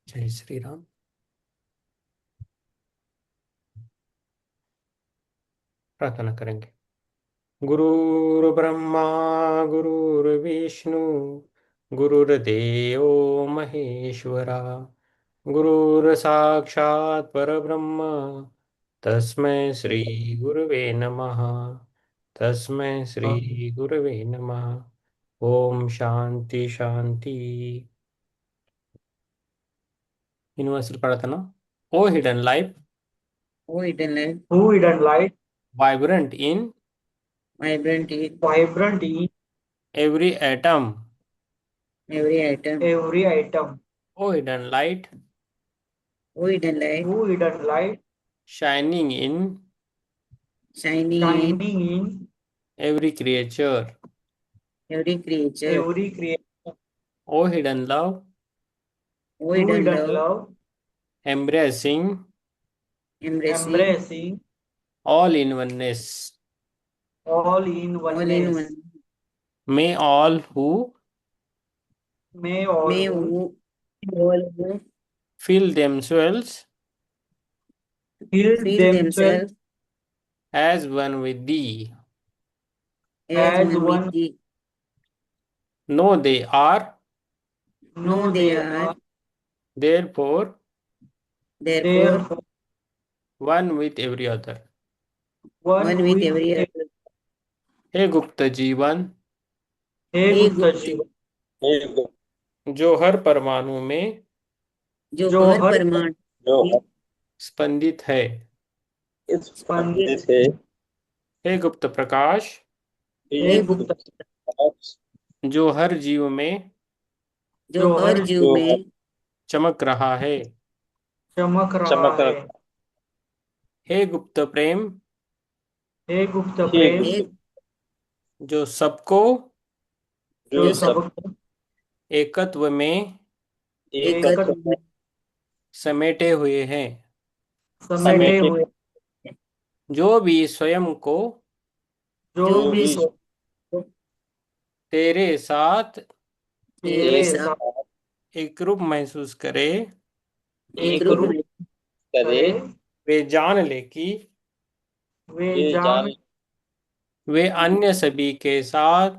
जय श्री राम। प्रार्थना करेंगे। गुरुर्ब्रह्मा गुरुर्विष्णु गुरुर्देव महेश्वरा गुरुर्साक्षात् परब्रह्म तस्मै श्री गुरुवे नमः। तस्मै श्री गुरुवे नमः। ओम शांति शांति। यूनिवर्सल प्रार्थना। O hidden light O hidden light, Who hidden light, vibrant in vibrant in vibrant in every atom. every atom. every item. O hidden light O hidden light, Who hidden light, shining in shining in shining in every creature. every creature. every creation. O hidden love, O Who hidden hidden love, love, embracing embracing embracing all in oneness. all in all in oneness. one. May all who May all May who all who feel themselves feel feel themselves themselves as one with thee as as one with one thee, know they are know know they they are are, therefore therefore therefore one with every other. one one with with every a other. हे गुप्त जीवन, Hey हे Gupta गुप्त Jiva, जो हर परमाणु में जो जो हर हर परमाणु जो में स्पंदित है। इस स्पंदित पंडित है हे गुप्त प्रकाश, हे हे गुप्त गुप्त जो हर जीव में जो जो हर हर जीव जो में चमक रहा है। चमक रहा चमक है। रहा हे गुप्त प्रेम, हे गुप्त हे प्रेम, हे जो सबको जो जो जो सब सब सबको एकत्व में एक एकत्व एकत्र में समेटे हुए हैं। समेटे समेटे हुए, जो भी स्वयं को जो जो जो भी भी सो तेरे साथ तेरे तेरे साथ साथ एक रूप महसूस करे, एक एक रूप रूप में करे करे, वे जान ले कि वे ये जान, जान वे अन्य सभी के साथ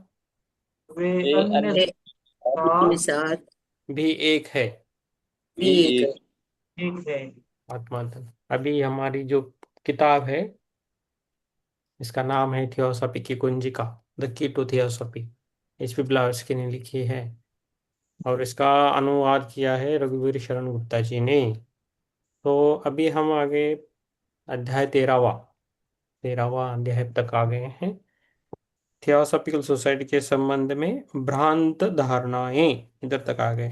वे ये अन्य अन्य वे अपने साथ साथ भी एक है। भी भी एक है। एक एक है। आत्मा धन। अभी हमारी जो किताब है इसका नाम है थियोसॉफी की कुंजिका, the key to theosophy. HP. Blavatsky ने लिखी है और इसका अनुवाद किया है रघुवीर शरण गुप्ता जी ने। तो अभी हम आगे अध्याय 13वां अध्याय तक आ गए हैं। थियोसॉफिकल सोसाइटी के संबंध में भ्रांत धारणाएं इधर तक आ गए।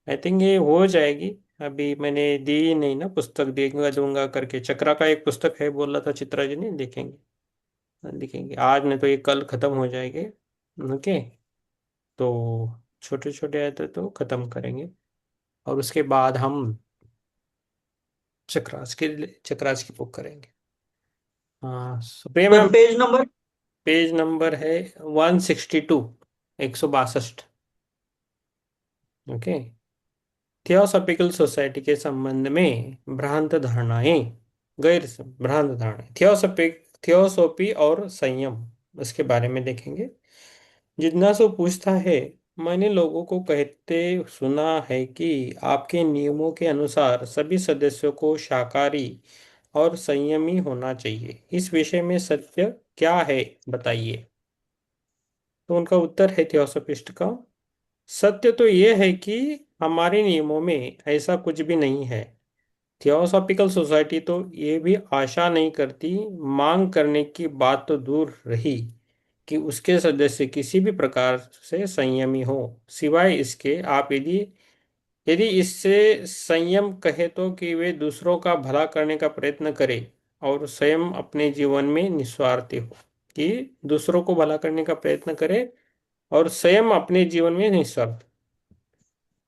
आई थिंक ये हो जाएगी। अभी मैंने दी नहीं ना, पुस्तक देगा दूंगा करके। चक्रा का एक पुस्तक है बोल रहा था चित्रा जी ने, देखेंगे लिखेंगे आज नहीं तो ये कल खत्म हो जाएंगे। ओके, तो छोटे छोटे आते तो खत्म करेंगे और उसके बाद हम चक्रास की बुक करेंगे। हाँ, Supriya ma'am. Page number page number है 162, 162। ओके, थियोसॉफिकल सोसाइटी के संबंध में भ्रांत धारणाएं, गैर भ्रांत धारणाएं, थियोसॉफी और संयम, इसके बारे में देखेंगे। जिज्ञासु पूछता है, मैंने लोगों को कहते सुना है कि आपके नियमों के अनुसार सभी सदस्यों को शाकाहारी और संयमी होना चाहिए। इस विषय में सत्य क्या है, बताइए। तो उनका उत्तर है थियोसॉफिस्ट का, सत्य तो यह है कि हमारे नियमों में ऐसा कुछ भी नहीं है। थियोसॉफिकल सोसाइटी तो ये भी आशा नहीं करती, मांग करने की बात तो दूर रही, कि उसके सदस्य किसी भी प्रकार से संयमी हो। सिवाय इसके आप यदि यदि इससे संयम कहे तो कि वे दूसरों का भला करने का प्रयत्न करें और स्वयं अपने जीवन में निस्वार्थी हो। कि दूसरों को भला करने का प्रयत्न करें और स्वयं अपने जीवन में निस्वार्थ।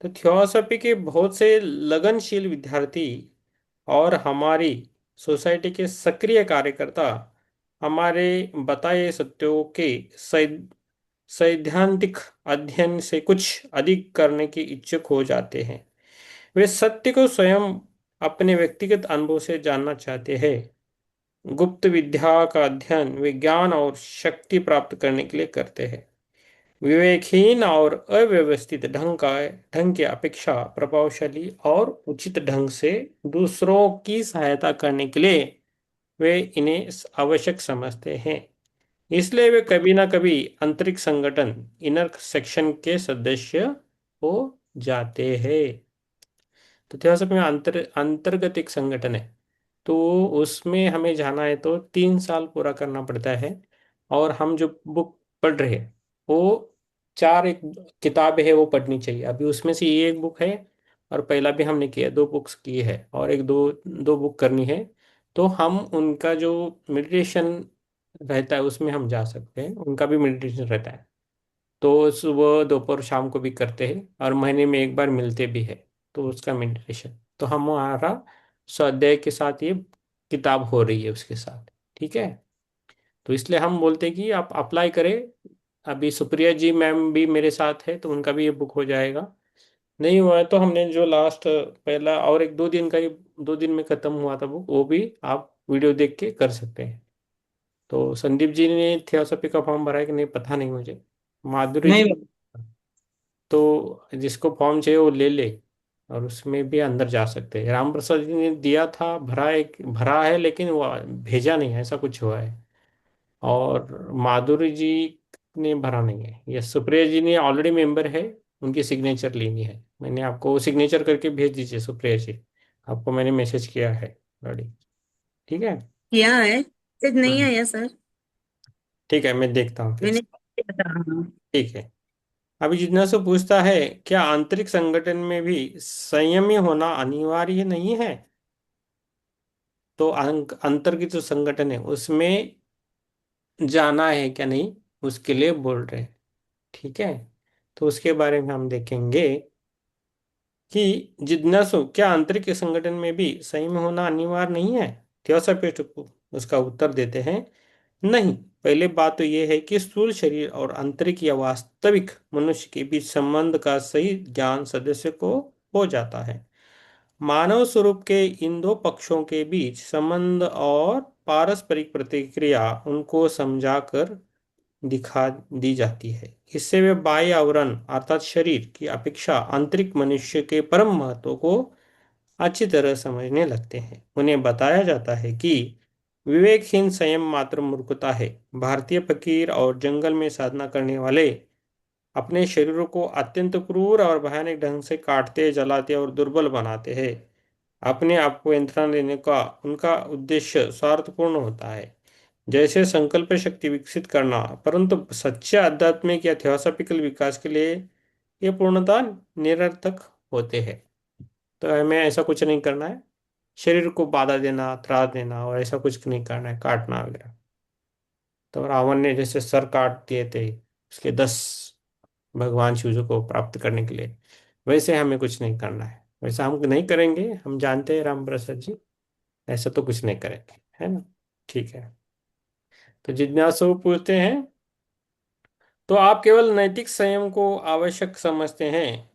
तो थियोसॉफी के बहुत से लगनशील विद्यार्थी और हमारी सोसाइटी के सक्रिय कार्यकर्ता हमारे बताए सत्यों के सैद्धांतिक अध्ययन से कुछ अधिक करने के इच्छुक हो जाते हैं। वे सत्य को स्वयं अपने व्यक्तिगत अनुभव से जानना चाहते हैं। गुप्त विद्या का अध्ययन विज्ञान और शक्ति प्राप्त करने के लिए करते हैं। विवेकहीन और अव्यवस्थित ढंग की अपेक्षा प्रभावशाली और उचित ढंग से दूसरों की सहायता करने के लिए वे इन्हें आवश्यक समझते हैं। इसलिए वे कभी ना कभी आंतरिक संगठन इनर सेक्शन के सदस्य हो जाते हैं। तो इतिहास में अंतर्गत एक संगठन है, तो उसमें हमें जाना है तो 3 साल पूरा करना पड़ता है। और हम जो बुक पढ़ रहे हैं वो चार एक किताबें है वो पढ़नी चाहिए। अभी उसमें से ये एक बुक है, और पहला भी हमने किया, 2 बुक्स की है और एक दो दो बुक करनी है। तो हम उनका जो मेडिटेशन रहता है उसमें हम जा सकते हैं, उनका भी मेडिटेशन रहता है। तो सुबह दोपहर शाम को भी करते हैं और महीने में एक बार मिलते भी है। तो उसका मेडिटेशन तो हमारा स्वाध्याय के साथ ये किताब हो रही है उसके साथ। ठीक है, तो इसलिए हम बोलते हैं कि आप अप्लाई करें। अभी सुप्रिया जी मैम भी मेरे साथ है तो उनका भी ये बुक हो जाएगा। नहीं हुआ है तो हमने जो लास्ट पहला और एक 2 दिन का ही, 2 दिन में खत्म हुआ था बुक, वो भी आप वीडियो देख के कर सकते हैं। तो संदीप जी ने थियोसॉफी का फॉर्म भरा है कि नहीं पता नहीं मुझे। माधुरी नहीं। जी, तो जिसको फॉर्म चाहिए वो ले ले, और उसमें भी अंदर जा सकते हैं। राम प्रसाद जी ने दिया था, भरा है लेकिन वो भेजा नहीं है, ऐसा कुछ हुआ है। और माधुरी जी ने भरा नहीं है। ये सुप्रिया जी ने ऑलरेडी मेंबर है, उनकी सिग्नेचर लेनी है। मैंने आपको सिग्नेचर करके भेज दीजिए सुप्रिया जी, आपको मैंने मैसेज किया है ऑलरेडी। ठीक है। किया है, मैसेज नहीं हम्म। आया सर। ठीक है, मैं देखता हूँ फिर। मैंने बता रहा हूँ। ठीक है। अभी जिज्ञासु पूछता है, क्या आंतरिक संगठन में भी संयमी होना अनिवार्य नहीं है? तो अंतर की जो संगठन है उसमें जाना है क्या नहीं, उसके लिए बोल रहे हैं। ठीक है, तो उसके बारे में हम देखेंगे कि जिज्ञासु, क्या आंतरिक संगठन में भी संयम होना अनिवार्य नहीं है? थियोसॉफिस्ट उसका उत्तर देते हैं, नहीं। पहले बात तो यह है कि स्थूल शरीर और आंतरिक या वास्तविक मनुष्य के बीच संबंध का सही ज्ञान सदस्य को हो जाता है। मानव स्वरूप के इन दो पक्षों के बीच संबंध और पारस्परिक प्रतिक्रिया उनको समझाकर दिखा दी जाती है। इससे वे बाह्य आवरण अर्थात शरीर की अपेक्षा आंतरिक मनुष्य के परम महत्व को अच्छी तरह समझने लगते हैं। उन्हें बताया जाता है कि विवेकहीन संयम मात्र मूर्खता है। भारतीय फकीर और जंगल में साधना करने वाले अपने शरीरों को अत्यंत क्रूर और भयानक ढंग से काटते, जलाते और दुर्बल बनाते हैं। अपने आप को यंत्रणा लेने का उनका उद्देश्य स्वार्थपूर्ण होता है, जैसे संकल्प शक्ति विकसित करना। परंतु सच्चे आध्यात्मिक या थियोसॉफिकल विकास के लिए ये पूर्णतः निरर्थक होते हैं। तो हमें ऐसा कुछ नहीं करना है, शरीर को बाधा देना, त्रास देना और ऐसा कुछ नहीं करना है, काटना वगैरह। तो रावण ने जैसे सर काट दिए थे उसके 10 भगवान शिव जी को प्राप्त करने के लिए, वैसे हमें कुछ नहीं करना है। वैसा हम नहीं करेंगे, हम जानते हैं राम प्रसाद जी, ऐसा तो कुछ नहीं करेंगे, है ना। ठीक है, तो जिज्ञासु पूछते हैं, तो आप केवल नैतिक संयम को आवश्यक समझते हैं?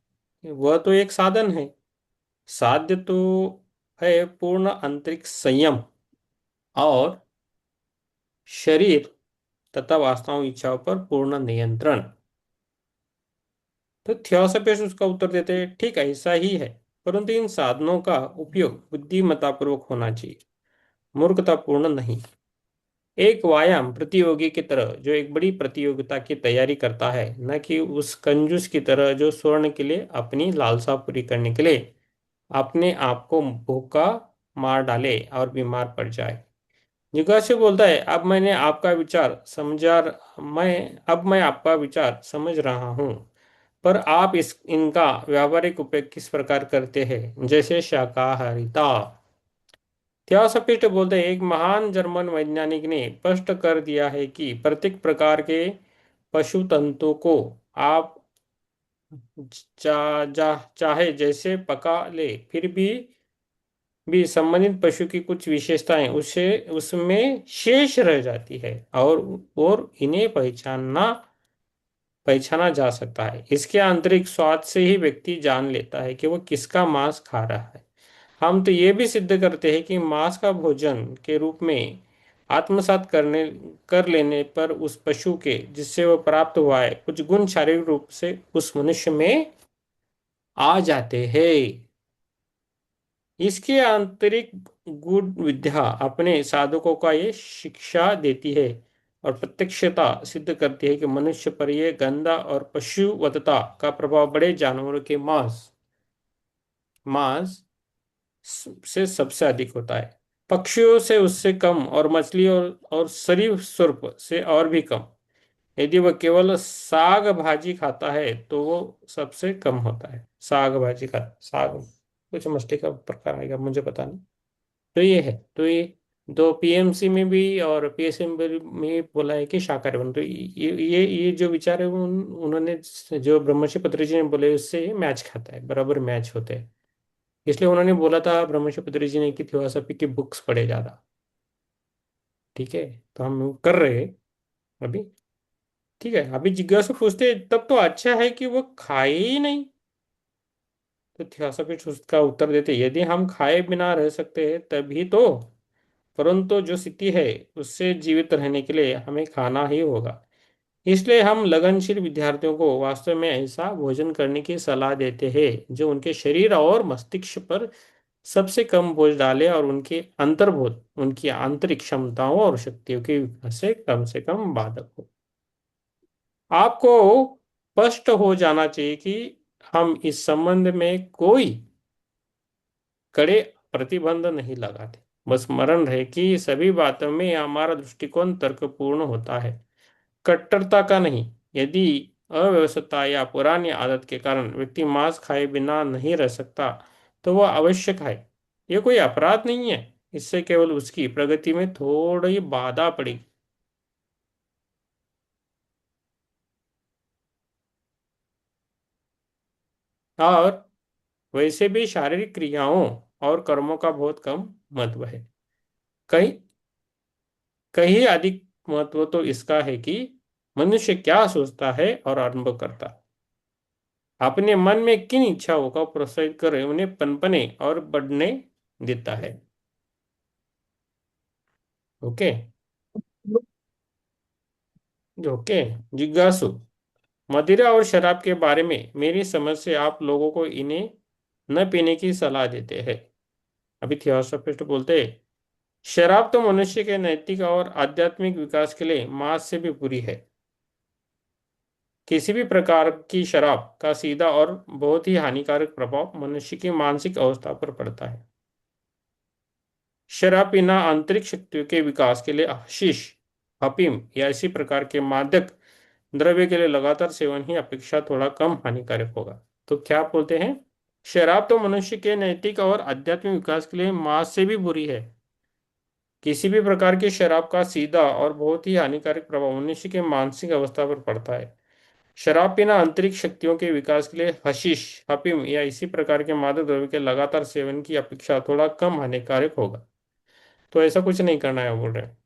वह तो एक साधन है। साध्य तो है पूर्ण आंतरिक संयम और शरीर तथा वास्तविक इच्छाओं पर पूर्ण नियंत्रण। तो थियोसॉफिस्ट उसका उत्तर देते हैं, ठीक है ऐसा ही है, परंतु इन साधनों का उपयोग बुद्धिमत्तापूर्वक होना चाहिए, मूर्खतापूर्ण नहीं। एक व्यायाम प्रतियोगी की तरह जो एक बड़ी प्रतियोगिता की तैयारी करता है, न कि उस कंजूस की तरह जो स्वर्ण के लिए अपनी लालसा पूरी करने के लिए अपने आप को भूखा मार डाले और बीमार पड़ जाए। जिज्ञासु बोलता है, अब मैं आपका विचार समझ रहा हूँ, पर आप इनका व्यावहारिक उपयोग किस प्रकार करते हैं, जैसे शाकाहारिता? थियोसॉफिस्ट बोलते हैं, एक महान जर्मन वैज्ञानिक ने स्पष्ट कर दिया है कि प्रत्येक प्रकार के पशु तंतु को आप चाहे जैसे पका ले, फिर भी संबंधित पशु की कुछ विशेषताएं उसे उसमें शेष रह जाती है, और इन्हें पहचाना जा सकता है। इसके आंतरिक स्वाद से ही व्यक्ति जान लेता है कि वो किसका मांस खा रहा है। हम तो ये भी सिद्ध करते हैं कि मांस का भोजन के रूप में आत्मसात कर लेने पर उस पशु के जिससे वो प्राप्त हुआ है कुछ गुण शारीरिक रूप से उस मनुष्य में आ जाते हैं। इसके आंतरिक गुण विद्या अपने साधकों का ये शिक्षा देती है और प्रत्यक्षता सिद्ध करती है कि मनुष्य पर यह गंधा और पशुवधता का प्रभाव बड़े जानवरों के मांस से सबसे अधिक होता है, पक्षियों से उससे कम और मछली और सरीसृप से और भी कम। यदि वह केवल साग भाजी खाता है तो वो सबसे कम होता है। साग भाजी का साग कुछ मछली का प्रकार आएगा, मुझे पता नहीं। तो ये है, तो ये दो पीएमसी में भी और पीएसएम में भी बोला है कि शाकाहारी बनो। तो ये जो विचार है वो उन्होंने जो ब्रह्मर्षि पतंजलि ने बोले उससे मैच खाता है, बराबर मैच होते हैं। इसलिए उन्होंने बोला था ब्रह्मर्षि पतंजलि ने कि थियोसॉफी की बुक्स पढ़े ज्यादा। ठीक है, तो हम वो कर रहे हैं अभी। ठीक है, अभी जिज्ञासु पूछते तब तो अच्छा है कि वो खाए ही नहीं। तो थियोसॉफिस्ट उसका उत्तर देते यदि हम खाए बिना रह सकते हैं तभी तो, परंतु जो स्थिति है उससे जीवित रहने के लिए हमें खाना ही होगा। इसलिए हम लगनशील विद्यार्थियों को वास्तव में ऐसा भोजन करने की सलाह देते हैं जो उनके शरीर और मस्तिष्क पर सबसे कम बोझ डाले और उनके अंतर्बोध उनकी आंतरिक क्षमताओं और शक्तियों के विकास से कम बाधक हो। आपको स्पष्ट हो जाना चाहिए कि हम इस संबंध में कोई कड़े प्रतिबंध नहीं लगाते। बस स्मरण रहे कि सभी बातों में हमारा दृष्टिकोण तर्कपूर्ण होता है, कट्टरता का नहीं। यदि अव्यवस्था या पुरानी आदत के कारण व्यक्ति मांस खाए बिना नहीं रह सकता तो वह अवश्य खाए। यह कोई अपराध नहीं है, इससे केवल उसकी प्रगति में थोड़ी बाधा पड़ेगी। और वैसे भी शारीरिक क्रियाओं और कर्मों का बहुत कम महत्व है। कहीं कहीं अधिक महत्व तो इसका है कि मनुष्य क्या सोचता है और अनुभव करता है। अपने मन में किन इच्छाओं का प्रोत्साहित कर उन्हें पनपने और बढ़ने देता है। ओके। ओके। जिज्ञासु, मदिरा और शराब के बारे में मेरी समझ से आप लोगों को इन्हें न पीने की सलाह देते हैं। अभी थियोसॉफिस्ट बोलते हैं शराब तो मनुष्य के नैतिक और आध्यात्मिक विकास के लिए मांस से भी बुरी है। किसी भी प्रकार की शराब का सीधा और बहुत ही हानिकारक प्रभाव मनुष्य की मानसिक अवस्था पर पड़ता है। शराब पीना आंतरिक शक्तियों के विकास के लिए हशीश, अफीम या इसी प्रकार के मादक द्रव्य के लिए लगातार सेवन ही अपेक्षा थोड़ा कम हानिकारक होगा। तो क्या बोलते हैं, शराब तो मनुष्य के नैतिक और आध्यात्मिक विकास के लिए मांस से भी बुरी है। किसी भी प्रकार की शराब का सीधा और बहुत ही हानिकारक प्रभाव मनुष्य के मानसिक अवस्था पर पड़ता है। शराब पीना आंतरिक शक्तियों के विकास के लिए हशीश, अफीम या इसी प्रकार के मादक द्रव्य के लगातार सेवन की अपेक्षा थोड़ा कम हानिकारक होगा। तो ऐसा कुछ नहीं करना है बोल रहे हैं।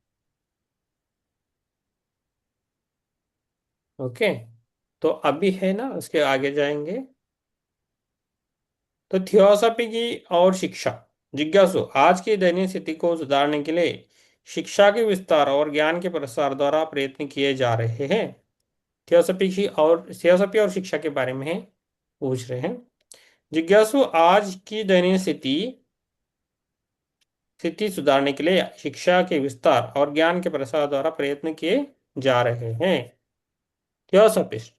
ओके, तो अभी है ना, उसके आगे जाएंगे। तो थियोसॉफी की और शिक्षा। जिज्ञासु, आज की दैनिक स्थिति को सुधारने के लिए शिक्षा के विस्तार और ज्ञान के प्रसार द्वारा प्रयत्न किए जा रहे हैं। थियोसॉफी और शिक्षा के बारे में पूछ रहे हैं। जिज्ञासु, आज की दैनिक स्थिति सुधारने के लिए शिक्षा के विस्तार और ज्ञान के प्रसार द्वारा प्रयत्न किए जा रहे हैं। थियोसॉफिस्ट,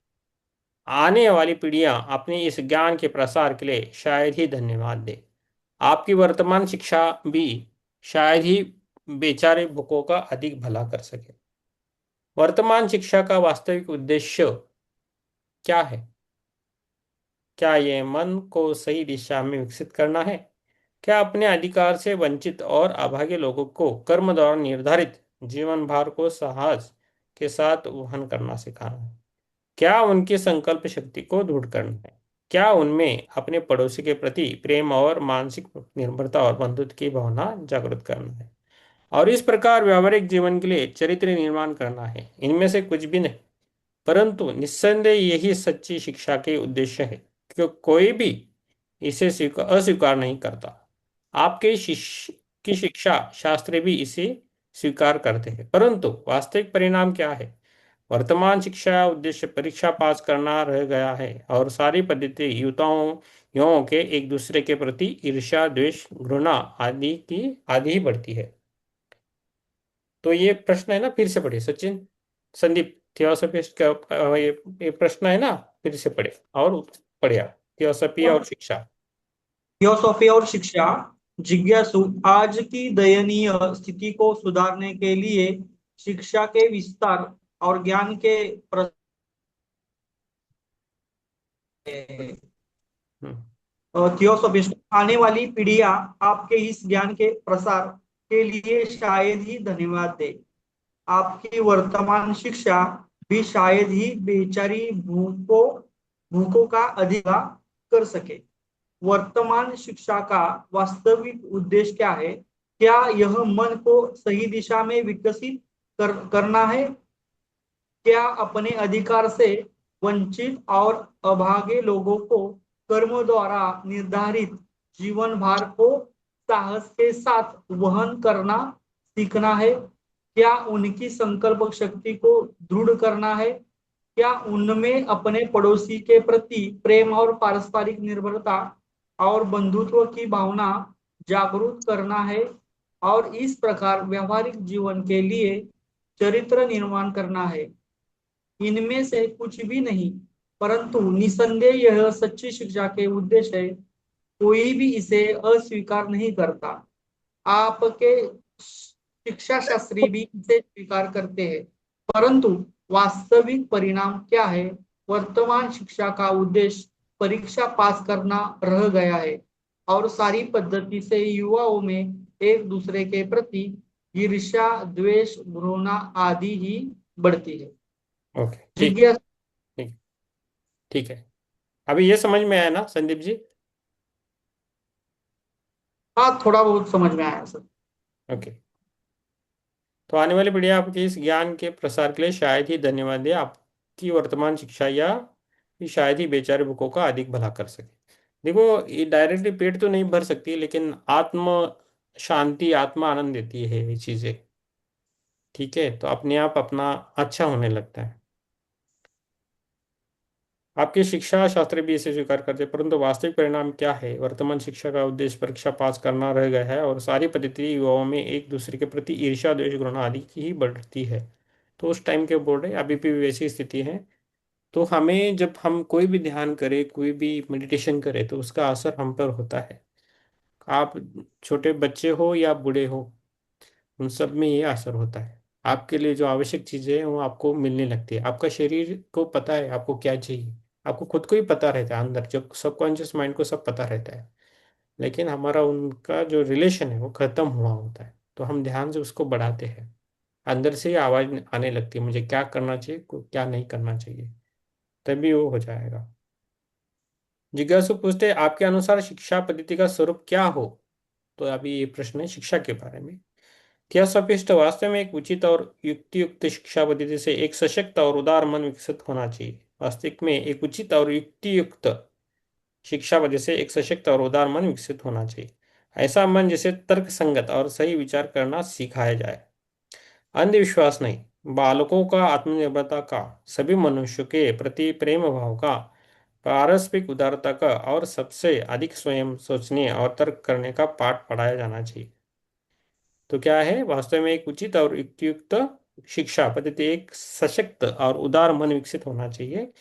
आने वाली पीढ़ियां अपने इस ज्ञान के प्रसार के लिए शायद ही धन्यवाद दे। आपकी वर्तमान शिक्षा भी शायद ही बेचारे भूखों का अधिक भला कर सके। वर्तमान शिक्षा का वास्तविक उद्देश्य क्या है? क्या ये मन को सही दिशा में विकसित करना है? क्या अपने अधिकार से वंचित और अभागे लोगों को कर्म द्वारा निर्धारित जीवन भार को साहस के साथ वहन करना सिखाना है? क्या उनकी संकल्प शक्ति को दृढ़ करना है? क्या उनमें अपने पड़ोसी के प्रति प्रेम और मानसिक निर्भरता और बंधुत्व की भावना जागृत करना है और इस प्रकार व्यावहारिक जीवन के लिए चरित्र निर्माण करना है? इनमें से कुछ भी नहीं। परंतु निस्संदेह यही सच्ची शिक्षा के उद्देश्य है, क्योंकि कोई भी इसे अस्वीकार नहीं करता। आपके शिष्य की शिक्षा शास्त्र भी इसे स्वीकार करते हैं, परंतु वास्तविक परिणाम क्या है? वर्तमान शिक्षा उद्देश्य परीक्षा पास करना रह गया है, और सारी पद्धति युवाओं के एक दूसरे के प्रति ईर्ष्या, द्वेष, घृणा आदि ही बढ़ती है। तो ये प्रश्न है ना, फिर से पढ़िए सचिन, संदीप, थियोसॉफिस्ट का ये प्रश्न है ना, फिर से पढ़े और पढ़िया, थियोसॉफी और शिक्षा। थियोसॉफी और शिक्षा। जिज्ञासु आज की दयनीय स्थिति को सुधारने के लिए शिक्षा के विस्तार और ज्ञान के हम्म। थियोसॉफिस्ट आने वाली पीढ़ियां आपके इस ज्ञान के प्रसार के लिए शायद ही धन्यवाद दे। आपकी वर्तमान शिक्षा भी शायद ही बेचारी भूखों का अधिकार कर सके। वर्तमान शिक्षा का वास्तविक उद्देश्य क्या है? क्या यह मन को सही दिशा में विकसित करना है? क्या अपने अधिकार से वंचित और अभागे लोगों को कर्म द्वारा निर्धारित जीवन भार को साहस के साथ वहन करना सीखना है? क्या उनकी संकल्प शक्ति को दृढ़ करना है? क्या उनमें अपने पड़ोसी के प्रति प्रेम और पारस्परिक निर्भरता और बंधुत्व की भावना जागरूक करना है? और इस प्रकार व्यवहारिक जीवन के लिए चरित्र निर्माण करना है? इनमें से कुछ भी नहीं, परंतु निसंदेह यह सच्ची शिक्षा के उद्देश्य है। कोई भी इसे अस्वीकार नहीं करता। आपके शिक्षा शास्त्री भी इसे स्वीकार करते हैं, परंतु वास्तविक परिणाम क्या है? वर्तमान शिक्षा का उद्देश्य परीक्षा पास करना रह गया है, और सारी पद्धति से युवाओं में एक दूसरे के प्रति ईर्ष्या, द्वेष, घृणा आदि ही बढ़ती है। ओके, ठीक जिज्ञासा। ठीक ठीक है। अभी ये समझ में आया ना संदीप जी? हाँ, थोड़ा बहुत समझ में आया सर। ओके। तो आने वाली पीढ़ी आपके इस ज्ञान के प्रसार के लिए शायद ही धन्यवाद दे, आपकी वर्तमान शिक्षा या कि शायद ही बेचारे बुकों का अधिक भला कर सके। देखो, ये डायरेक्टली पेट तो नहीं भर सकती, लेकिन आत्म शांति, आत्मा आनंद देती है ये चीजें। ठीक है, तो अपने आप अपना अच्छा होने लगता है। आपकी शिक्षा शास्त्र भी इसे स्वीकार करते हैं, परंतु वास्तविक परिणाम क्या है? वर्तमान शिक्षा का उद्देश्य परीक्षा पास करना रह गया है, और सारी पद्धति युवाओं में एक दूसरे के प्रति ईर्ष्या, द्वेष, घृणा आदि की ही बढ़ती है। तो उस टाइम के बोल रहे, अभी भी वैसी स्थिति है। तो हमें, जब हम कोई भी ध्यान करें, कोई भी मेडिटेशन करें, तो उसका असर हम पर होता है। आप छोटे बच्चे हो या बूढ़े हो, उन सब में ये असर होता है। आपके लिए जो आवश्यक चीजें हैं वो आपको मिलने लगती है। आपका शरीर को पता है आपको क्या चाहिए, आपको खुद को ही पता रहता है, अंदर जब सबकॉन्शियस माइंड को सब पता रहता है। लेकिन हमारा उनका जो रिलेशन है वो खत्म हुआ होता है, तो हम ध्यान से उसको बढ़ाते हैं। अंदर से ही आवाज आने लगती है, मुझे क्या करना चाहिए, क्या नहीं करना चाहिए, तभी वो हो जाएगा। जिज्ञासु पूछते हैं, आपके अनुसार शिक्षा पद्धति का स्वरूप क्या हो? तो अभी ये प्रश्न है शिक्षा के बारे में। थियोसॉफिस्ट वास्तव में एक उचित और युक्तियुक्त शिक्षा पद्धति से एक सशक्त और उदार मन विकसित होना चाहिए। वास्तविक में एक उचित और युक्तियुक्त शिक्षा पद्धति से एक सशक्त और उदार मन विकसित होना चाहिए। ऐसा मन जिसे तर्क संगत और सही विचार करना सिखाया जाए। अंधविश्वास नहीं, बालकों का आत्मनिर्भरता का, सभी मनुष्यों के प्रति प्रेम भाव का, पारस्परिक उदारता का, और सबसे अधिक स्वयं सोचने और तर्क करने का पाठ पढ़ाया जाना चाहिए। तो क्या है? वास्तव में एक उचित और युक्तियुक्त शिक्षा पद्धति एक सशक्त और उदार मन विकसित होना चाहिए।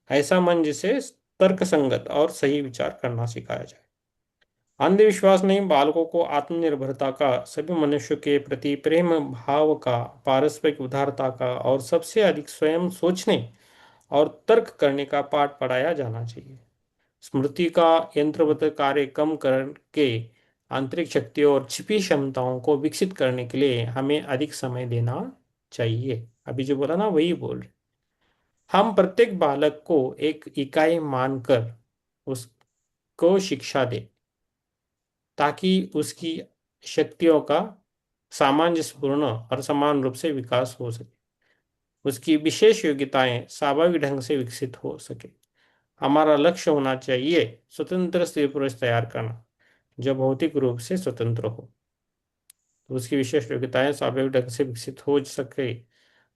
ऐसा मन जिसे तर्क संगत और सही विचार करना सिखाया जाए। अंधविश्वास नहीं, बालकों को आत्मनिर्भरता का, सभी मनुष्यों के प्रति प्रेम भाव का, पारस्परिक उदारता का, और सबसे अधिक स्वयं सोचने और तर्क करने का पाठ पढ़ाया जाना चाहिए। स्मृति का यंत्रवत कार्य कम करके आंतरिक शक्तियों और छिपी क्षमताओं को विकसित करने के लिए हमें अधिक समय देना चाहिए। अभी जो बोला ना वही बोल रहे। हम प्रत्येक बालक को एक इकाई मानकर उसको शिक्षा दें, ताकि उसकी शक्तियों का सामंजस्यपूर्ण और समान रूप से विकास हो सके। उसकी विशेष योग्यताएं स्वाभाविक ढंग से विकसित हो सके। हमारा लक्ष्य होना चाहिए स्वतंत्र स्त्री पुरुष तैयार करना जो भौतिक रूप से स्वतंत्र हो, तो उसकी विशेष योग्यताएं स्वाभाविक ढंग से विकसित हो सके।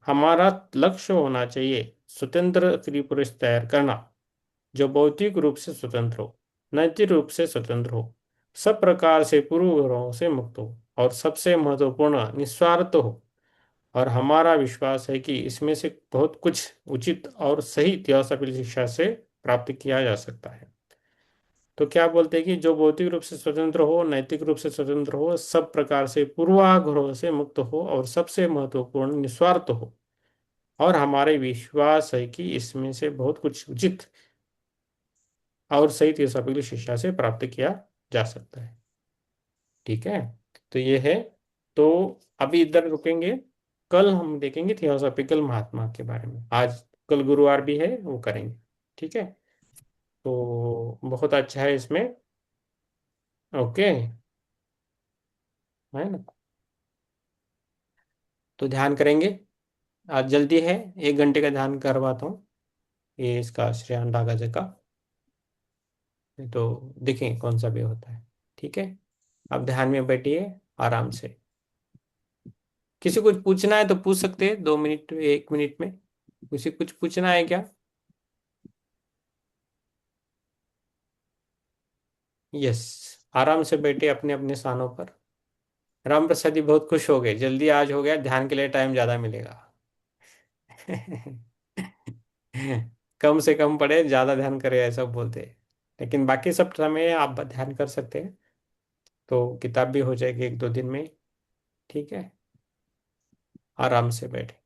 हमारा लक्ष्य होना चाहिए स्वतंत्र स्त्री पुरुष तैयार करना जो भौतिक रूप से स्वतंत्र हो, नैतिक रूप से स्वतंत्र हो, सब प्रकार से पूर्वग्रहों से मुक्त हो और सबसे महत्वपूर्ण निस्वार्थ हो। और हमारा विश्वास है कि इसमें से बहुत कुछ उचित और सही थियोसॉफिकल शिक्षा से प्राप्त किया जा सकता है। तो क्या बोलते हैं कि जो भौतिक रूप से स्वतंत्र हो, नैतिक रूप से स्वतंत्र हो, सब प्रकार से पूर्वाग्रहों से मुक्त हो और सबसे महत्वपूर्ण निस्वार्थ हो। और हमारे विश्वास है कि इसमें से बहुत कुछ उचित और सही थियोसॉफिकल शिक्षा से प्राप्त किया जा सकता है। ठीक है, तो ये है। तो अभी इधर रुकेंगे, कल हम देखेंगे थियोसॉफिकल महात्मा के बारे में। आज कल गुरुवार भी है, वो करेंगे। ठीक है, तो बहुत अच्छा है इसमें। ओके, है ना? तो ध्यान करेंगे। आज जल्दी है, 1 घंटे का ध्यान करवाता हूँ ये इसका श्रेयान डागाजे का। तो देखें कौन सा भी होता है। ठीक है, आप ध्यान में बैठिए आराम से। किसी कुछ पूछना है तो पूछ सकते हैं, 2 मिनट 1 मिनट में। किसी कुछ पूछना है क्या? यस, आराम से बैठे अपने अपने स्थानों पर। राम प्रसाद जी बहुत खुश हो गए, जल्दी आज हो गया, ध्यान के लिए टाइम ज्यादा मिलेगा। कम से कम पढ़े, ज्यादा ध्यान करे ऐसा बोलते हैं। लेकिन बाकी सब समय आप ध्यान कर सकते हैं, तो किताब भी हो जाएगी 1-2 दिन में। ठीक है, आराम से बैठे।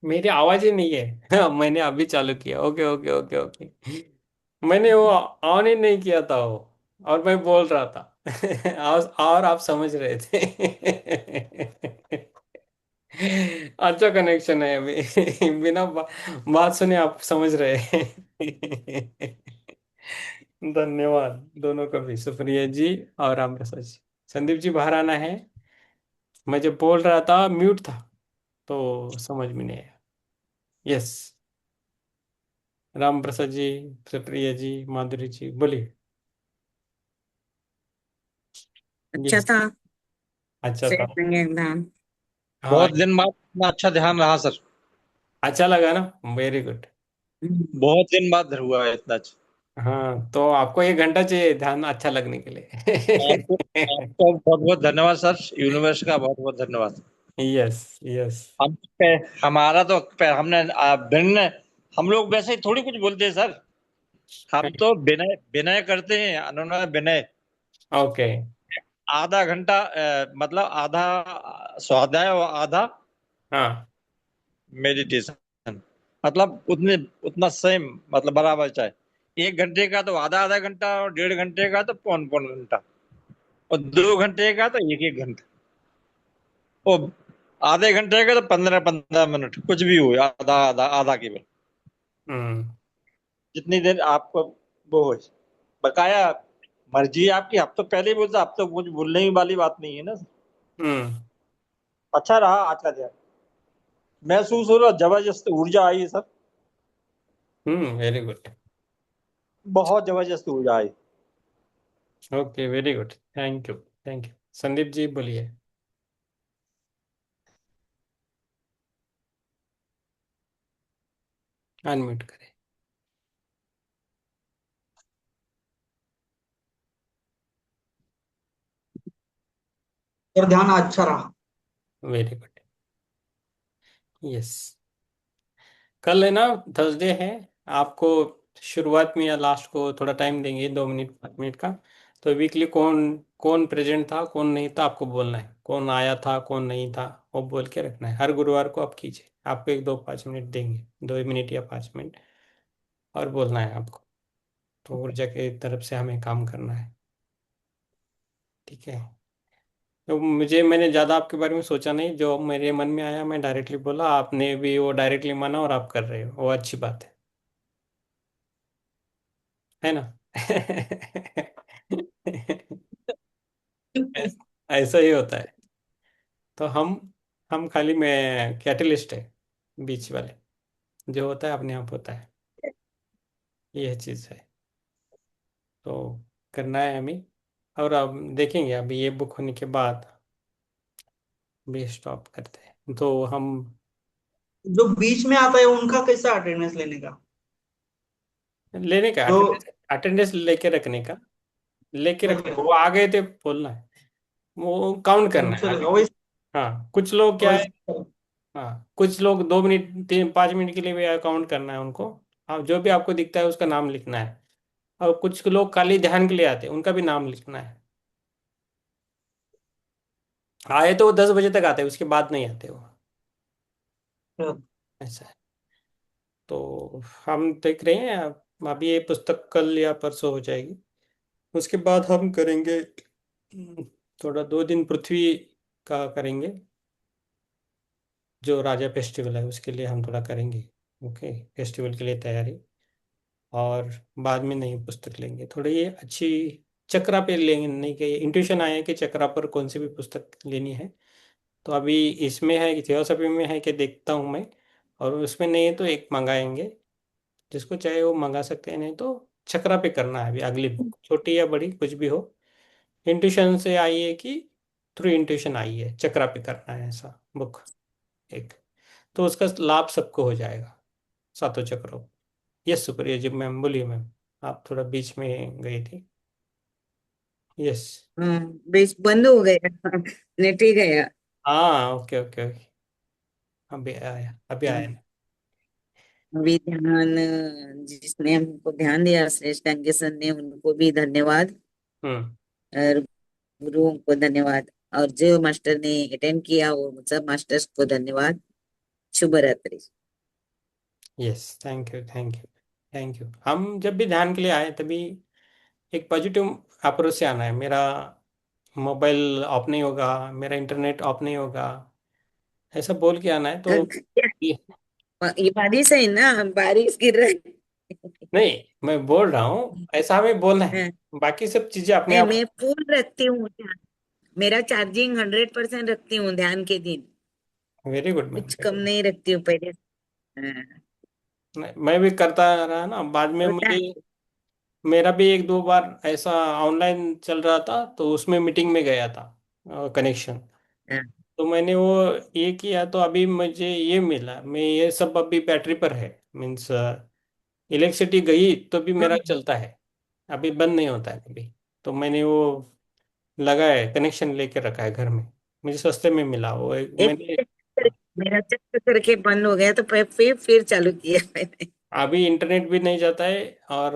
मेरी आवाज ही नहीं है। मैंने अभी चालू किया। Okay okay okay okay. मैंने वो ऑन ही नहीं किया था वो, और मैं बोल रहा था। और आप समझ रहे थे। अच्छा कनेक्शन है अभी। बिना बात सुने आप समझ रहे हैं। धन्यवाद दोनों का भी, सुप्रिया जी और राम प्रसाद जी। संदीप जी बाहर आना है। मैं जब बोल रहा था म्यूट था, तो समझ में नहीं आया। यस, राम प्रसाद जी, सुप्रिया जी, माधुरी जी, बोलिए। अच्छा यस, था। अच्छा से था। एग्जाम। हाँ, बहुत दिन बाद इतना अच्छा ध्यान रहा सर। अच्छा लगा ना, वेरी गुड। बहुत दिन बाद हुआ है इतना अच्छा। हाँ, तो आपको 1 घंटा चाहिए ध्यान अच्छा लगने के आपको लिए। आपको बहुत बहुत धन्यवाद सर, यूनिवर्स का बहुत बहुत धन्यवाद। Yes yes. हम हमारा तो हमने भिन्न, हम लोग वैसे ही थोड़ी कुछ बोलते हैं सर। हम तो विनय विनय करते हैं, अनुनय विनय। ओके, आधा घंटा मतलब आधा स्वाध्याय और आधा हाँ मेडिटेशन, मतलब उतने उतना सेम, मतलब बराबर चाहे। 1 घंटे का तो आधा आधा घंटा, और 1.5 घंटे का तो पौन पौन घंटा, और 2 घंटे का तो एक एक घंटा, और आधे घंटे का तो 15-15 मिनट, कुछ भी हो, आधा आधा आधा केवल, हम्म जितनी देर आपको वो हो। बकाया मर्जी है आपकी, अब तो पहले ही बोलता, अब तो कुछ बोलने ही वाली बात नहीं है ना। हम्म अच्छा रहा आज का दिन, महसूस हो रहा, जबरदस्त ऊर्जा आई है सर, वेरी गुड। बहुत जबरदस्त ऊर्जा आई। Okay, very good, thank you, thank you. Sandeep ji बोलिए। अनम्यूट करें। और ध्यान अच्छा रहा। Very good. यस। कल है ना, थर्सडे है। आपको शुरुआत में या लास्ट को थोड़ा टाइम देंगे, 2 मिनट 5 मिनट का। तो वीकली कौन कौन प्रेजेंट था, कौन नहीं था, आपको बोलना है। कौन आया था, कौन नहीं था, वो बोल के रखना है। हर गुरुवार को आप कीजिए। आपको 1 2 5 मिनट देंगे, 2 मिनट या 5 मिनट, और बोलना है आपको। तो ऊर्जा की तरफ से हमें काम करना है। ठीक है। तो मैंने ज़्यादा आपके बारे में सोचा नहीं, जो मेरे मन में आया मैं डायरेक्टली बोला, आपने भी वो डायरेक्टली माना और आप कर रहे हो, वो अच्छी बात है ना। ऐसा ही होता है। तो हम खाली में कैटलिस्ट है, बीच वाले। जो होता है अपने आप होता है, यह चीज़ है। तो करना है हमें। और अब देखेंगे, अभी ये बुक होने के बाद भी स्टॉप करते हैं तो हम। जो बीच में आता है उनका कैसा अटेंडेंस लेने का? लेने का जो अटेंडेंस, अटेंडेंस लेके रखने का। लेके रखने का, वो आ गए थे बोलना है, वो काउंट करना है चलेगा अभी। वैसे। हाँ, कुछ लोग क्या है। वैसे हाँ, कुछ लोग 2 मिनट 3 5 मिनट के लिए भी अकाउंट करना है उनको। हाँ, जो भी आपको दिखता है उसका नाम लिखना है। और कुछ लोग खाली ध्यान के लिए आते हैं, उनका भी नाम लिखना है। आए तो वो 10 बजे तक आते हैं, उसके बाद नहीं आते वो। ऐसा है। तो हम देख रहे हैं, अभी ये पुस्तक कल या परसों हो जाएगी। उसके बाद हम करेंगे थोड़ा 2 दिन पृथ्वी का करेंगे। जो राजा फेस्टिवल है उसके लिए हम थोड़ा करेंगे। ओके, फेस्टिवल के लिए तैयारी। और बाद में नई पुस्तक लेंगे, थोड़ी ये अच्छी चक्रा पे लेंगे। नहीं कि इंट्यूशन आया कि चक्रा पर कौन सी भी पुस्तक लेनी है। तो अभी इसमें है कि थियोसॉफी में है कि देखता हूँ मैं। और उसमें नहीं है तो एक मंगाएंगे, जिसको चाहे वो मंगा सकते हैं। नहीं तो चक्रा पे करना है अभी, अगली बुक छोटी या बड़ी कुछ भी हो। इंट्यूशन से आई है कि थ्रू इंट्यूशन आई है, चक्रा पे करना है ऐसा बुक एक। तो उसका लाभ सबको हो जाएगा, सातों चक्रों। यस, शुक्रिया जी मैम, बोलिए मैम। आप थोड़ा बीच में गई थी। यस। हाँ, बीच बंद हो गया। नेट ही गया। हाँ, ओके ओके ओके। अभी आया, अभी आया। अभी ध्यान, जिसने हमको ध्यान दिया श्रेष्ठ अंगे सर ने, उनको भी धन्यवाद। हम्म। और गुरुओं को धन्यवाद। और जो मास्टर ने अटेंड किया वो सब मास्टर्स को धन्यवाद। शुभ रात्रि। Yes, thank you, thank you, thank you. हम जब भी ध्यान के लिए आए तभी एक पॉजिटिव अप्रोच से आना है। मेरा मोबाइल ऑफ नहीं होगा, मेरा इंटरनेट ऑफ नहीं होगा, ऐसा बोल के आना है। तो ये बारिश है ना, बारिश गिर रहा है। नहीं, मैं बोल रहा हूँ ऐसा हमें बोलना है। हाँ, बाकी सब चीजें अपने नहीं आप। मैं फुल रखती हूँ ध्यान। मेरा चार्जिंग 100% रखती हूँ ध्यान के दिन। वेरी गुड मैम, कुछ वेरी कम गुड। नहीं रखती हूँ पहले। हाँ, मैं भी करता रहा ना, बाद में होता मुझे। है। मेरा भी 1 2 बार ऐसा ऑनलाइन चल रहा था, तो उसमें मीटिंग में गया था कनेक्शन। हाँ, तो मैंने वो ये किया, तो अभी मुझे ये मिला, मैं ये सब अभी बैटरी पर है। मीन्स इलेक्ट्रिसिटी गई तो भी हाँ, मेरा चलता है, अभी बंद नहीं होता है कभी। तो मैंने वो लगा है, कनेक्शन लेके रखा है घर में। मुझे सस्ते में मिला वो एक मैंने। मेरा चक्कर करके बंद हो गया तो फिर चालू किया मैंने। अभी इंटरनेट भी नहीं जाता है और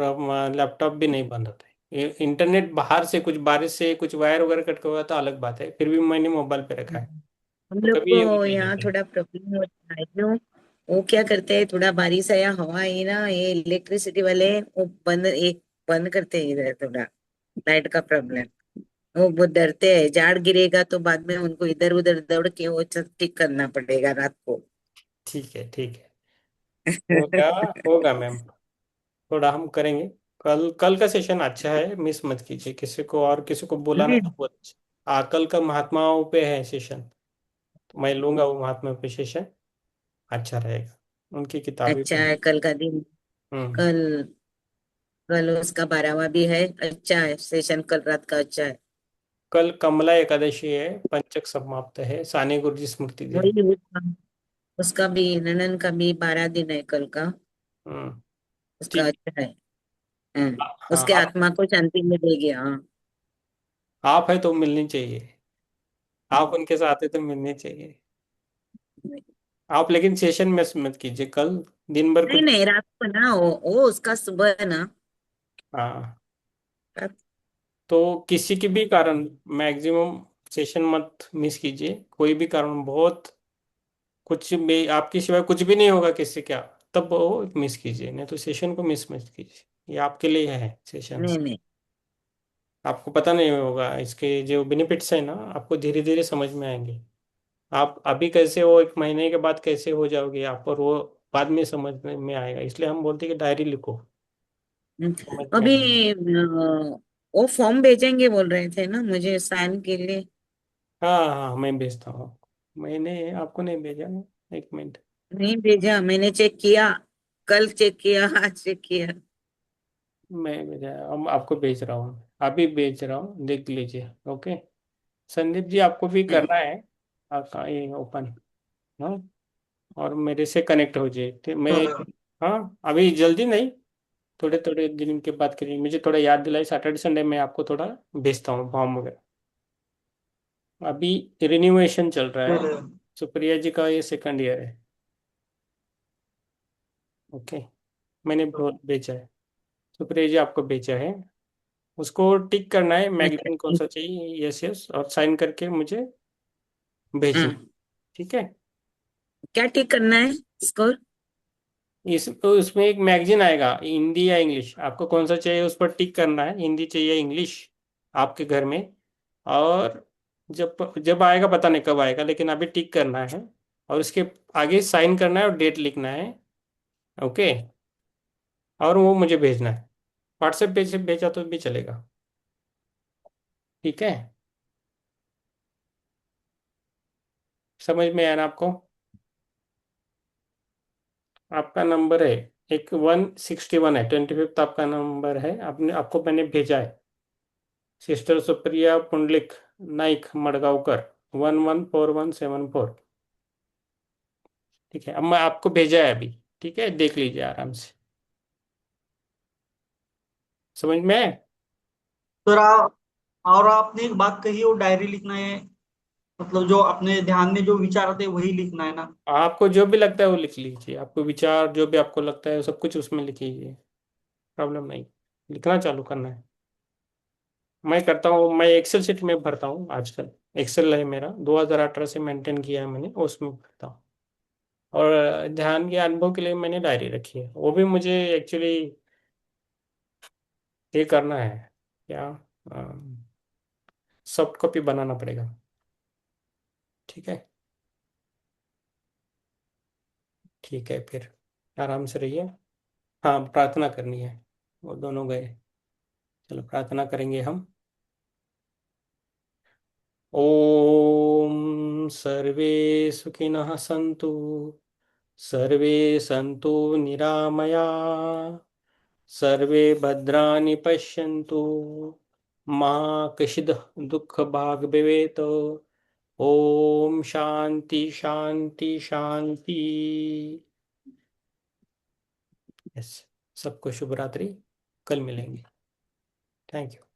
लैपटॉप भी नहीं बंद होता है। इंटरनेट बाहर से कुछ बारिश से कुछ वायर वगैरह कट गया तो अलग बात है, फिर भी मैंने मोबाइल पे रखा है। हम तो लोग कभी ये को नहीं यहाँ जाता है। थोड़ा प्रॉब्लम होता है, क्यों? वो क्या करते हैं, थोड़ा बारिश आया, हवा आई ना, ये इलेक्ट्रिसिटी वाले वो बंद करते हैं इधर थोड़ा, लाइट का प्रॉब्लम। वो बहुत डरते हैं, झाड़ गिरेगा तो बाद में उनको इधर उधर दौड़ के वो सब ठीक करना पड़ेगा रात को। ठीक है, ठीक है। होगा, होगा मैम। थोड़ा हम करेंगे। कल कल का सेशन अच्छा है, मिस मत कीजिए, किसी को और किसी को बुलाना नहीं, तो बहुत अच्छा। कल का महात्माओं पे है सेशन, तो मैं लूंगा वो महात्मा पे सेशन। अच्छा रहेगा, उनकी किताबें अच्छा भी। है कल का दिन। हम्म। कल कल उसका 12वां भी है, अच्छा है सेशन कल रात का, अच्छा है। कल कमला एकादशी है, पंचक समाप्त है, साने गुरुजी स्मृति दिन। वही उसका भी, ननन का भी 12 दिन है कल का। हम्म। उसका ठीक। अच्छा है। हाँ, हाँ, उसके आप आत्मा को शांति मिलेगी, हाँ। आप है तो मिलनी चाहिए। आप उनके साथ है तो मिलनी चाहिए। आप लेकिन सेशन मिस मत कीजिए कल, दिन भर नहीं कुछ। नहीं, रात को ना, वो उसका सुबह है ना। हाँ, रात- तो किसी के भी कारण मैक्सिमम सेशन मत मिस कीजिए, कोई भी कारण, बहुत कुछ भी आपकी सिवाय कुछ भी नहीं होगा किसी का, तब वो मिस कीजिए, नहीं तो सेशन को मिस मत कीजिए। ये आपके लिए है सेशंस। नहीं नहीं आपको पता नहीं होगा इसके जो बेनिफिट्स है ना, आपको धीरे धीरे समझ में आएंगे। आप अभी कैसे हो, एक महीने के बाद कैसे हो जाओगे आप, और वो बाद में समझ में आएगा, इसलिए हम बोलते हैं कि डायरी लिखो, समझ में अभी आएगा। वो फॉर्म भेजेंगे बोल रहे थे ना मुझे साइन के लिए। हाँ हाँ, मैं भेजता हूँ। मैंने आपको नहीं भेजा ना, एक मिनट। नहीं भेजा, मैंने चेक किया, कल चेक किया, आज चेक किया। मैं भेजा, हम आपको भेज रहा हूँ, अभी भेज रहा हूँ, देख लीजिए। ओके। संदीप जी, आपको भी हाँ, करना है आपका ये ओपन। हाँ, और मेरे से कनेक्ट हो जाए तो मैं। हाँ, अभी जल्दी नहीं, थोड़े थोड़े दिन के बाद करिए, मुझे थोड़ा याद दिलाई, सैटरडे संडे में आपको थोड़ा भेजता हूँ फॉर्म वगैरह। अभी रिन्यूएशन चल रहा है, सुप्रिया जी का ये सेकंड ईयर है। ओके, मैंने भेजा है, सुप्रिया जी आपको भेजा है। उसको टिक करना है, मैगजीन कौन अच्छा, सा चाहिए, यस यस, और साइन करके मुझे भेजना। हाँ। ठीक है। क्या टिक करना है स्कोर? इस उसमें एक मैगजीन आएगा, हिंदी या इंग्लिश, आपको कौन सा चाहिए उस पर टिक करना है, हिंदी चाहिए इंग्लिश आपके घर में। और जब जब आएगा पता नहीं कब आएगा, लेकिन अभी टिक करना है, और उसके आगे साइन करना है और डेट लिखना है। ओके, और वो मुझे भेजना है, व्हाट्सएप पे से भेजा तो भी चलेगा। ठीक है, समझ में आया ना आपको? आपका नंबर है एक 161 है, 25th आपका नंबर है, आपने आपको मैंने भेजा है। सिस्टर सुप्रिया पुंडलिक नाइक मडगांवकर 114174। ठीक है, अब मैं आपको भेजा है अभी। ठीक है, देख लीजिए आराम से, समझ में आए? सर आप, और आपने एक बात कही, वो डायरी लिखना है, मतलब जो अपने ध्यान में जो विचार आते हैं वही लिखना है ना? आपको जो भी लगता है वो लिख लीजिए, आपको विचार जो भी आपको लगता है सब कुछ उसमें लिख लीजिए, प्रॉब्लम नहीं, लिखना चालू करना है। मैं करता हूँ, मैं एक्सेल शीट में भरता हूँ आजकल। एक्सेल है मेरा, 2018 से मेंटेन किया है मैंने, उसमें भरता हूँ। और ध्यान के अनुभव के लिए मैंने डायरी रखी है, वो भी मुझे एक्चुअली ये करना है, क्या, सॉफ्ट कॉपी बनाना पड़ेगा। ठीक है। ठीक है फिर, आराम से रहिए। हाँ, प्रार्थना करनी है, वो दोनों गए। चलो प्रार्थना करेंगे हम। ओम सर्वे सुखिनः सन्तु, सर्वे सन्तु निरामया, सर्वे भद्राणि पश्यन्तु, मा कश्चित् दुःखभाग् भवेत्। ओम शांति शांति शांति। यस, सबको शुभ रात्रि, कल मिलेंगे। Thank you.